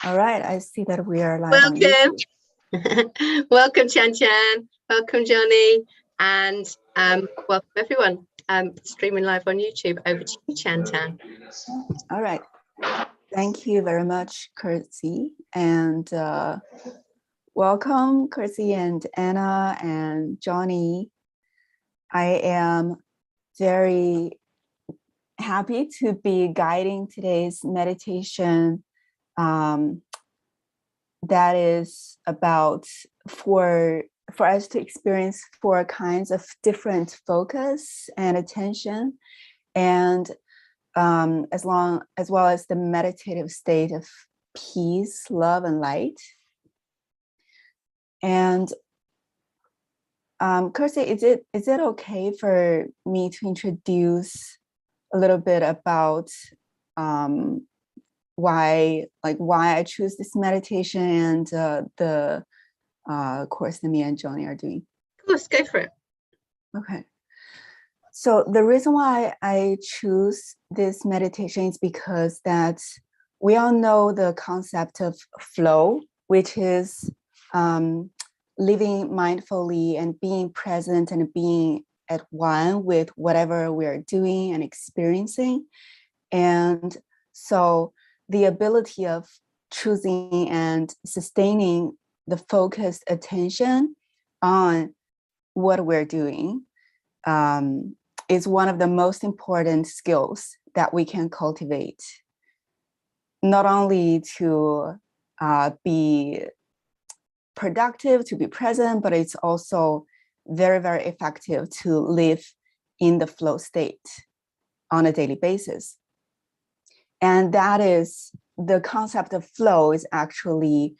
All right, I see that we are live on Welcome. YouTube. Welcome, Tiantian. Welcome, Johnny. And welcome, everyone. Streaming live on YouTube. Over to you, Tiantian. All right. Thank you very much, Kirsty. And welcome, Kirsty and Anna and Johnny. I am very happy to be guiding today's meditation that is about for us to experience 4 kinds of different focus and attention, and as well as the meditative state of peace, love, and light. And Kirsty, is it okay for me to introduce a little bit about why I choose this meditation and the course that me and Johnny are doing? Of course, go for it. Okay. So the reason why I choose this meditation is because that we all know the concept of flow, which is living mindfully and being present and being at one with whatever we are doing and experiencing. And so the ability of choosing and sustaining the focused attention on what we're doing is one of the most important skills that we can cultivate, not only to be productive, to be present, but it's also very, very effective to live in the flow state on a daily basis. And that is, the concept of flow is actually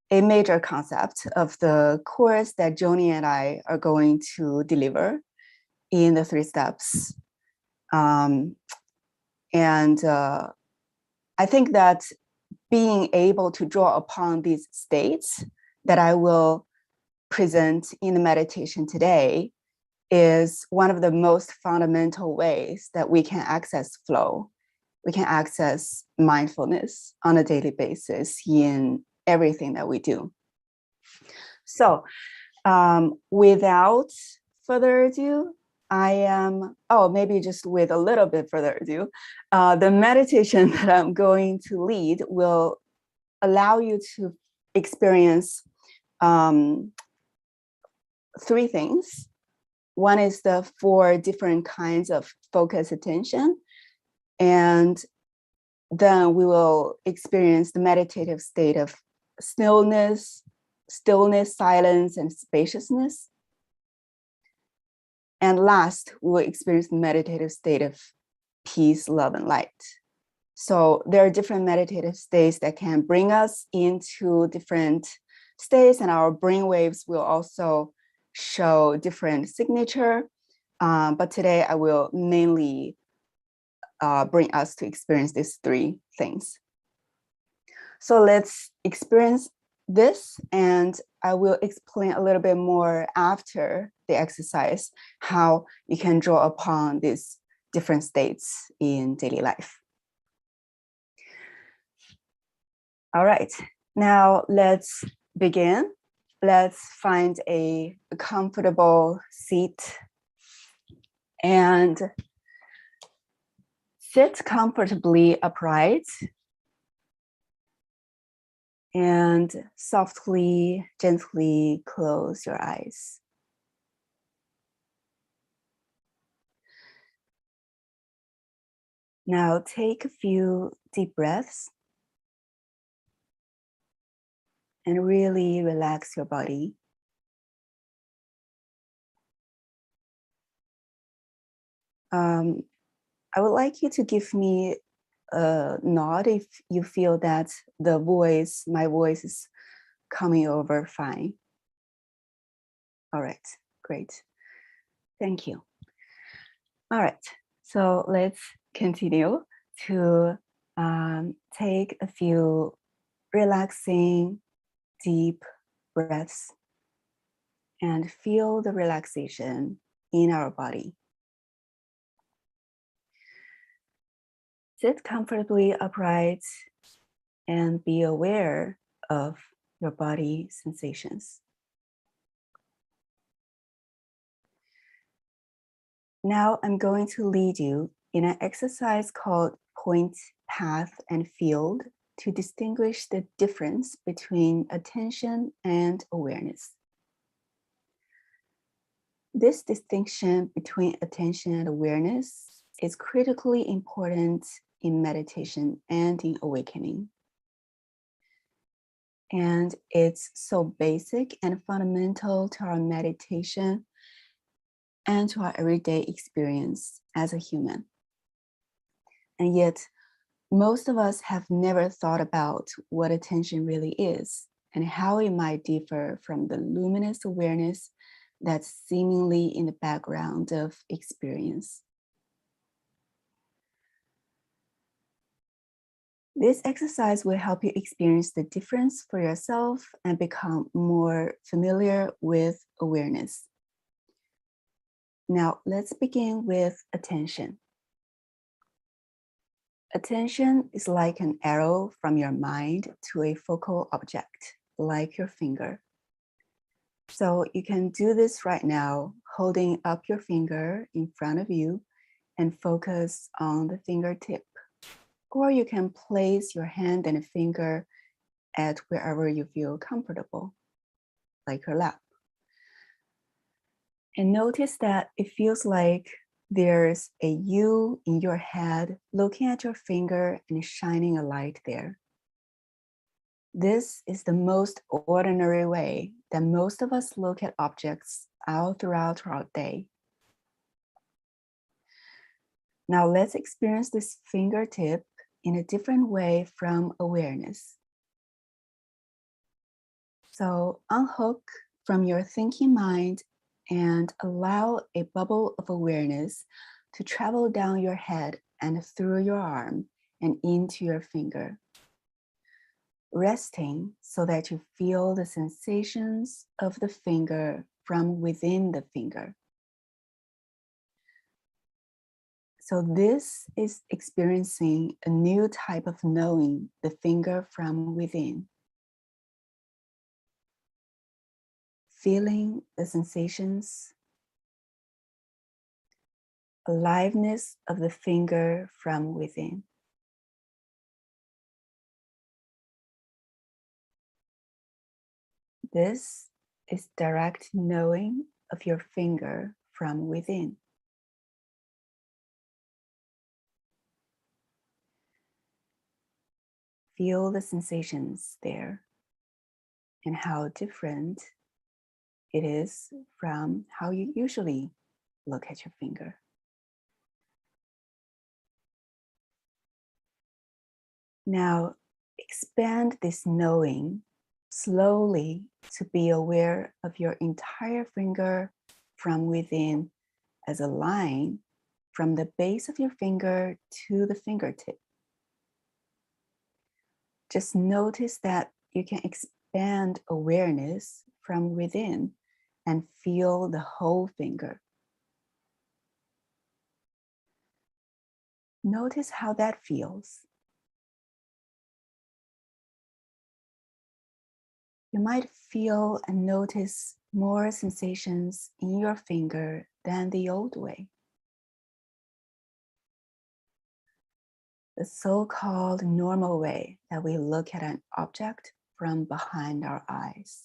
a major concept of the course that Joni and I are going to deliver in the 3 steps. I think that being able to draw upon these states that I will present in the meditation today is one of the most fundamental ways that we can access flow. We can access mindfulness on a daily basis in everything that we do. So without further ado, maybe just with a little bit further ado, the meditation that I'm going to lead will allow you to experience 3 things. One is the 4 different kinds of focus attention, and then we will experience the meditative state of stillness, silence, and spaciousness. And last, we will experience the meditative state of peace, love, and light. So there are different meditative states that can bring us into different states, and our brain waves will also show different signature. But today I will mainly bring us to experience these 3 things. So let's experience this, and I will explain a little bit more after the exercise how you can draw upon these different states in daily life. All right, now let's begin. Let's find a comfortable seat and sit comfortably upright and softly, gently close your eyes. Now take a few deep breaths and really relax your body. I would like you to give me a nod if you feel that my voice is coming over fine. All right, great. Thank you. All right, so let's continue to take a few relaxing, deep breaths and feel the relaxation in our body. Sit comfortably upright and be aware of your body sensations. Now I'm going to lead you in an exercise called point, path, and field to distinguish the difference between attention and awareness. This distinction between attention and awareness is critically important in meditation and in awakening. And it's so basic and fundamental to our meditation and to our everyday experience as a human. And yet, most of us have never thought about what attention really is and how it might differ from the luminous awareness that's seemingly in the background of experience. This exercise will help you experience the difference for yourself and become more familiar with awareness. Now, let's begin with attention. Attention is like an arrow from your mind to a focal object, like your finger. So you can do this right now, holding up your finger in front of you and focus on the fingertip. Or you can place your hand and finger at wherever you feel comfortable, like your lap. And notice that it feels like there's a you in your head looking at your finger and shining a light there. This is the most ordinary way that most of us look at objects all throughout our day. Now let's experience this fingertip in a different way from awareness. So unhook from your thinking mind and allow a bubble of awareness to travel down your head and through your arm and into your finger, resting so that you feel the sensations of the finger from within the finger. So this is experiencing a new type of knowing the finger from within. Feeling the sensations, aliveness of the finger from within. This is direct knowing of your finger from within. Feel the sensations there and how different it is from how you usually look at your finger. Now, expand this knowing slowly to be aware of your entire finger from within as a line from the base of your finger to the fingertip. Just notice that you can expand awareness from within and feel the whole finger. Notice how that feels. You might feel and notice more sensations in your finger than the old way. The so-called normal way that we look at an object from behind our eyes.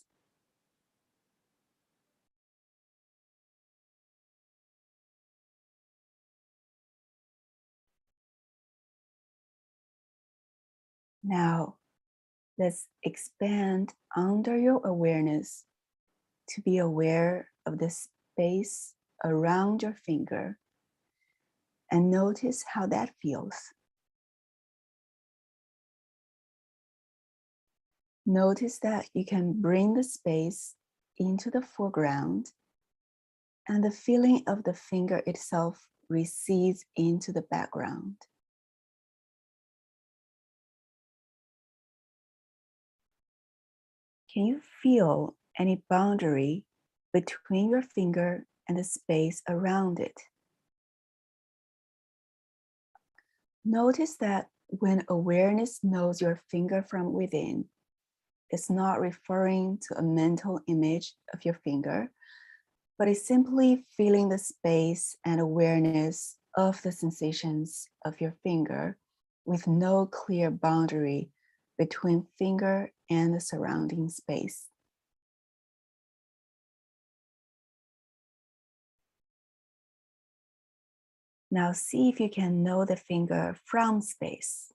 Now, let's expand under your awareness to be aware of the space around your finger and notice how that feels. Notice that you can bring the space into the foreground and the feeling of the finger itself recedes into the background. Can you feel any boundary between your finger and the space around it? Notice that when awareness knows your finger from within, it's not referring to a mental image of your finger, but it's simply feeling the space and awareness of the sensations of your finger with no clear boundary between finger and the surrounding space. Now see if you can know the finger from space.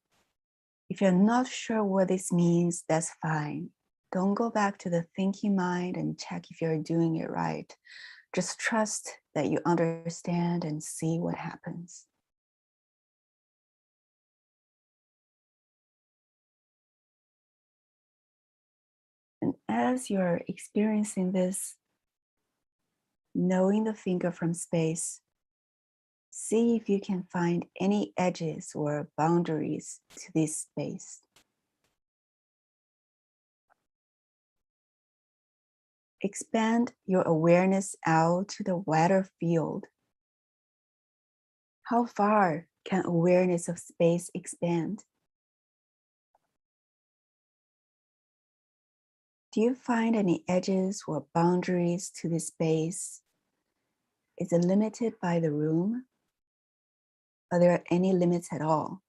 If you're not sure what this means, that's fine. Don't go back to the thinking mind and check if you're doing it right. Just trust that you understand and see what happens. And as you're experiencing this, knowing the finger from space, see if you can find any edges or boundaries to this space. Expand your awareness out to the wider field. How far can awareness of space expand? Do you find any edges or boundaries to this space? Is it limited by the room? Are there any limits at all?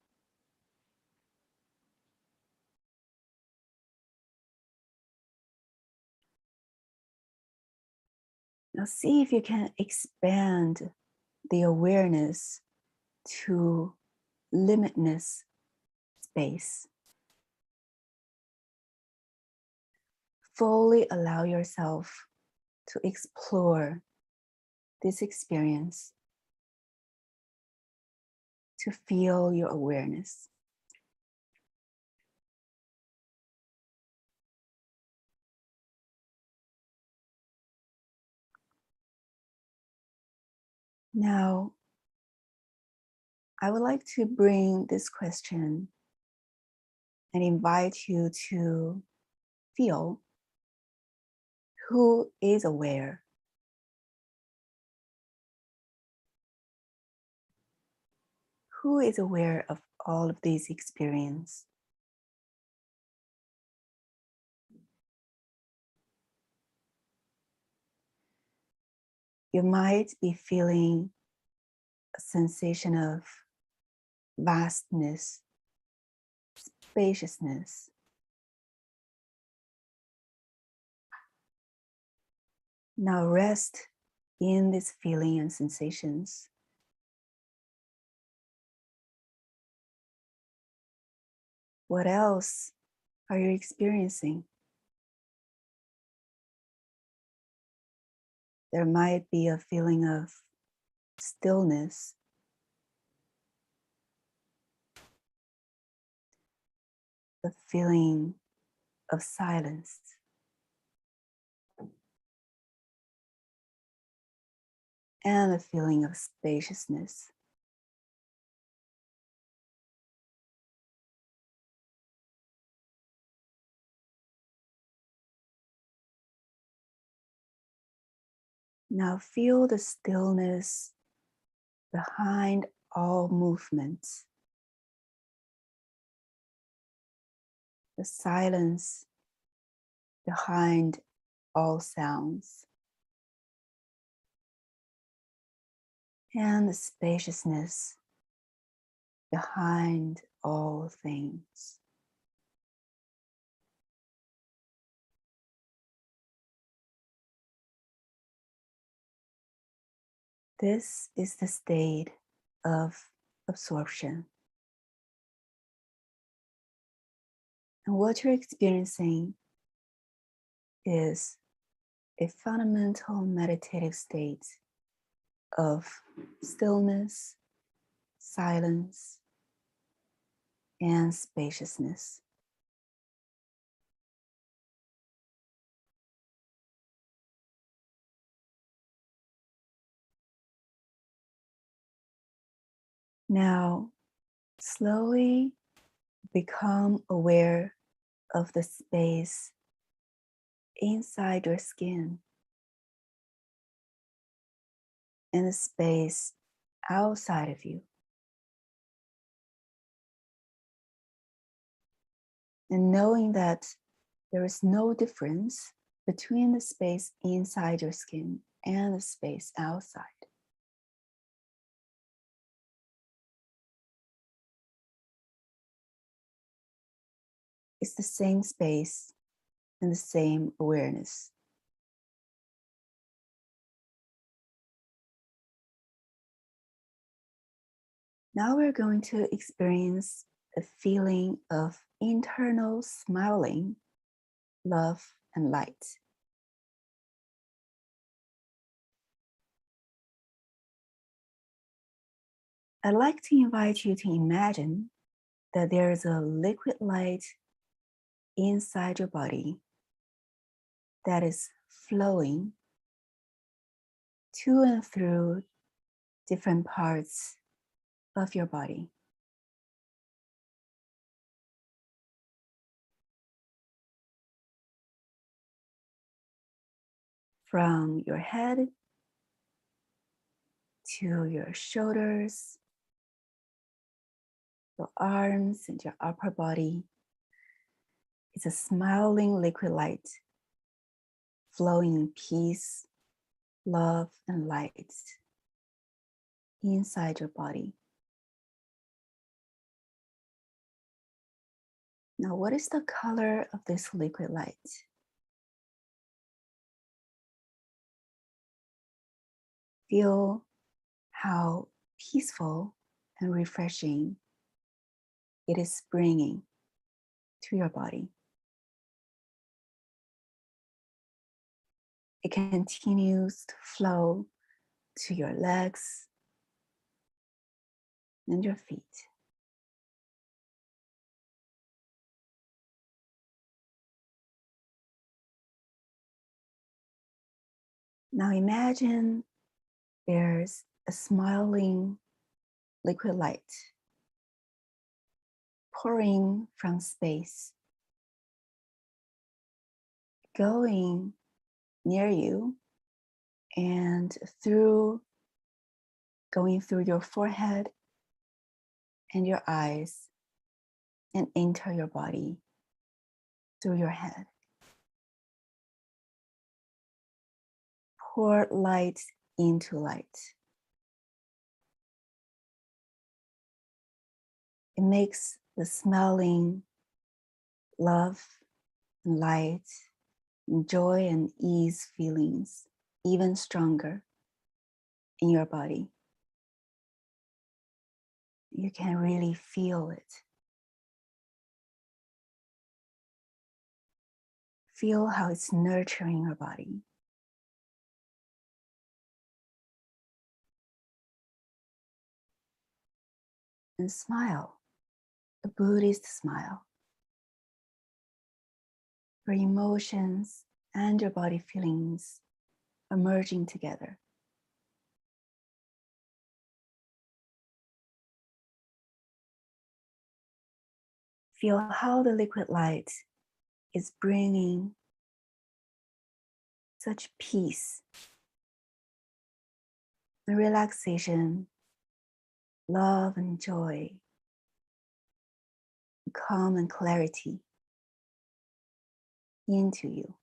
Now see if you can expand the awareness to limitless space. Fully allow yourself to explore this experience, to feel your awareness. Now, I would like to bring this question and invite you to feel who is aware. Who is aware of all of these experiences? You might be feeling a sensation of vastness, spaciousness. Now rest in this feeling and sensations. What else are you experiencing? There might be a feeling of stillness, a feeling of silence, and a feeling of spaciousness. Now feel the stillness behind all movements, the silence behind all sounds, and the spaciousness behind all things. This is the state of absorption. And what you're experiencing is a fundamental meditative state of stillness, silence, and spaciousness. Now, slowly become aware of the space inside your skin and the space outside of you. and knowing that there is no difference between the space inside your skin and the space outside. It's the same space and the same awareness. Now we're going to experience a feeling of internal smiling, love, and light. I'd like to invite you to imagine that there is a liquid light inside your body that is flowing to and through different parts of your body. From your head to your shoulders, your arms, and your upper body. It's a smiling liquid light flowing in peace, love, and light inside your body. Now, what is the color of this liquid light? Feel how peaceful and refreshing it is bringing to your body. It continues to flow to your legs and your feet. Now imagine there's a smiling liquid light pouring from space, going near you and going through your forehead and your eyes and enter your body through your head. Pour light into light. It makes the smelling love and light and joy and ease feelings even stronger in your body. You can really feel it. Feel how it's nurturing your body. And smile, a Buddhist smile. Your emotions and your body feelings are merging together. Feel how the liquid light is bringing such peace and relaxation, love and joy, calm and clarity into you.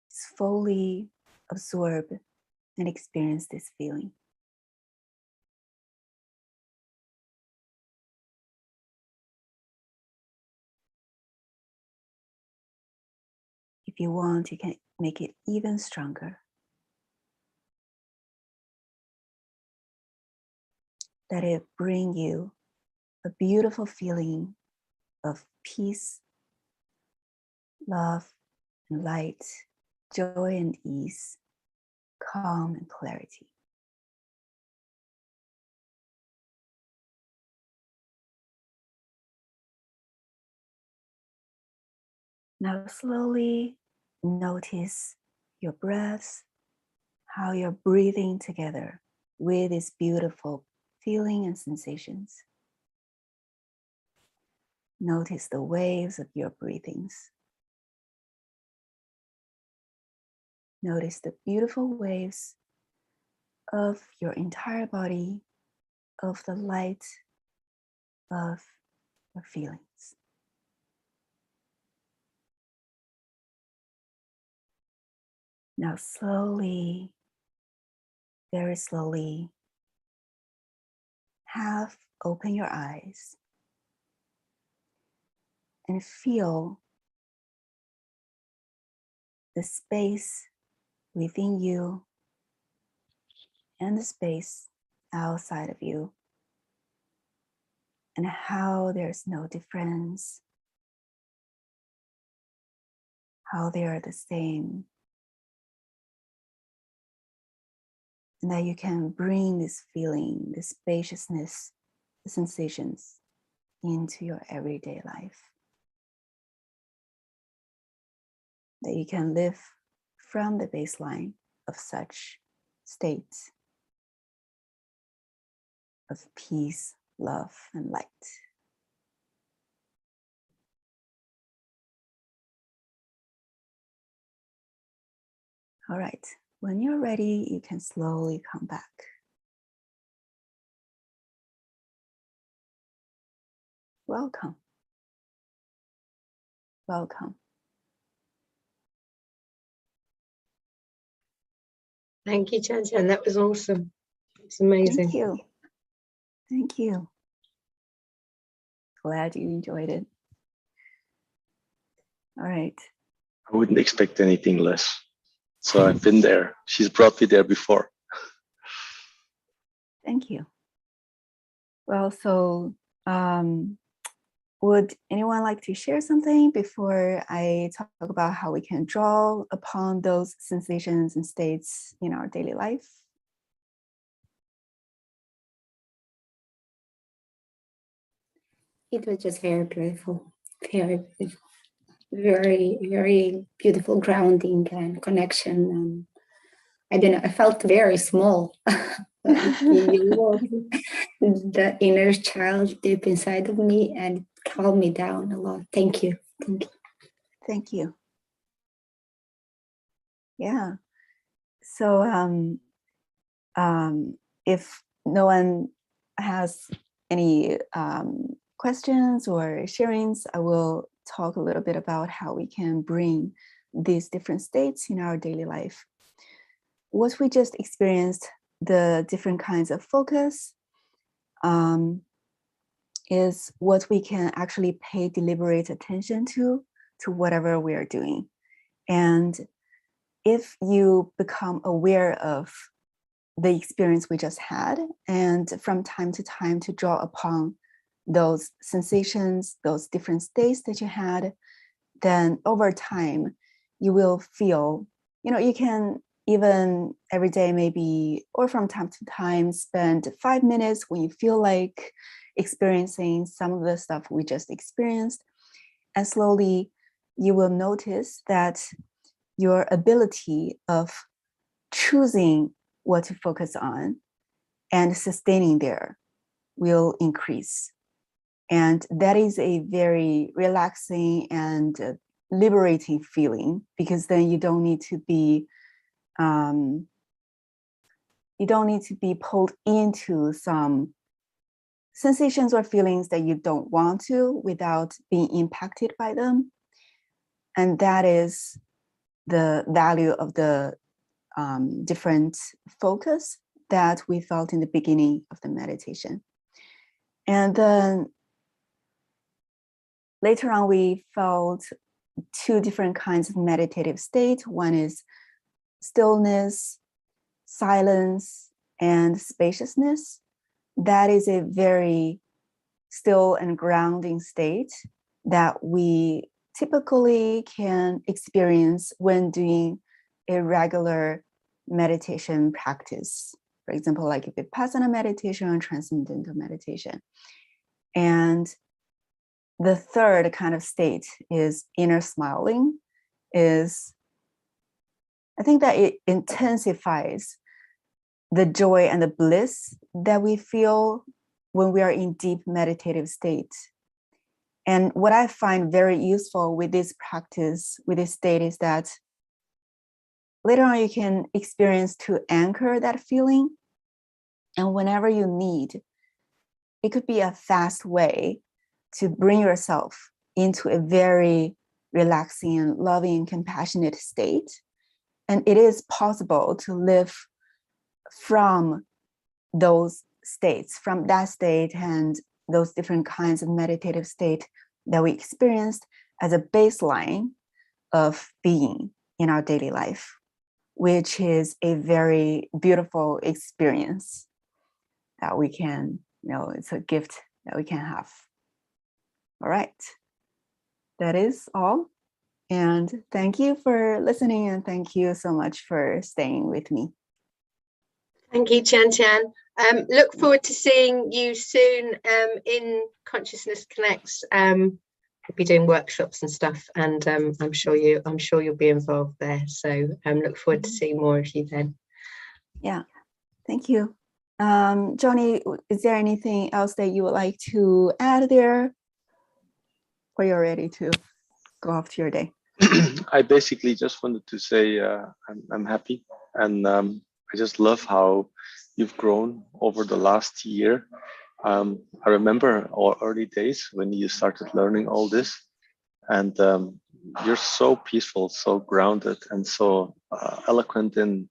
Just fully absorb and experience this feeling. If you want, you can make it even stronger. Let it bring you a beautiful feeling of peace, love, and light, joy and ease, calm and clarity. Now slowly notice your breath, how you're breathing together with this beautiful feeling and sensations. Notice the waves of your breathings. Notice the beautiful waves of your entire body, of the light of your feelings. Now slowly, very slowly, half open your eyes and feel the space within you and the space outside of you, and how there's no difference, how they are the same, and that you can bring this feeling, this spaciousness, the sensations into your everyday life. That you can live from the baseline of such states of peace, love, and light. All right, when you're ready, you can slowly come back. Welcome. Welcome. Thank you, Tiantian. That was awesome. It's amazing. Thank you. Thank you. Glad you enjoyed it. All right. I wouldn't expect anything less. So I've been there. She's brought me there before. Thank you. Well, so would anyone like to share something before I talk about how we can draw upon those sensations and states in our daily life? It was just very beautiful, very beautiful, very, very beautiful grounding and connection. And I don't know, I felt very small. Like the inner child deep inside of me, and it calmed me down a lot. Thank you. Thank you. Thank you. Yeah. So if no one has any questions or sharings, I will talk a little bit about how we can bring these different states in our daily life. What we just experienced, the different kinds of focus, is what we can actually pay deliberate attention to whatever we are doing. And if you become aware of the experience we just had, and from time to time to draw upon those sensations, those different states that you had, then over time, you will feel, you can even every day maybe, or from time to time, spend 5 minutes when you feel like experiencing some of the stuff we just experienced. And slowly you will notice that your ability of choosing what to focus on and sustaining there will increase. And that is a very relaxing and liberating feeling, because then you don't need to be pulled into some sensations or feelings that you don't want to without being impacted by them. And that is the value of the different focus that we felt in the beginning of the meditation. And then later on, we felt 2 different kinds of meditative state. One is stillness, silence, and spaciousness. That is a very still and grounding state that we typically can experience when doing a regular meditation practice. For example, like Vipassana meditation or transcendental meditation. And the third kind of state is inner smiling. I think that it intensifies the joy and the bliss that we feel when we are in deep meditative state. And what I find very useful with this practice, with this state, is that later on you can experience to anchor that feeling. And whenever you need, it could be a fast way to bring yourself into a very relaxing and loving and compassionate state. And it is possible to live from those states, from that state and those different kinds of meditative state that we experienced as a baseline of being in our daily life, which is a very beautiful experience that we can, it's a gift that we can have. All right, that is all. And thank you for listening, and thank you so much for staying with me. Thank you, Tiantian. Look forward to seeing you soon in Consciousness Connects. We'll be doing workshops and stuff, and I'm sure you'll be involved there. So look forward to seeing more of you then. Yeah, thank you. Johnny, is there anything else that you would like to add there? Or you're ready to go off to your day? I basically just wanted to say I'm happy, and I just love how you've grown over the last year. I remember our early days when you started learning all this, and you're so peaceful, so grounded, and so eloquent in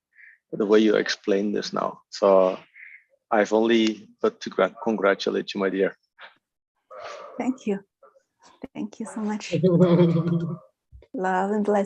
the way you explain this now. So I've only but to congratulate you, my dear. Thank you. Thank you so much. Love and blessings.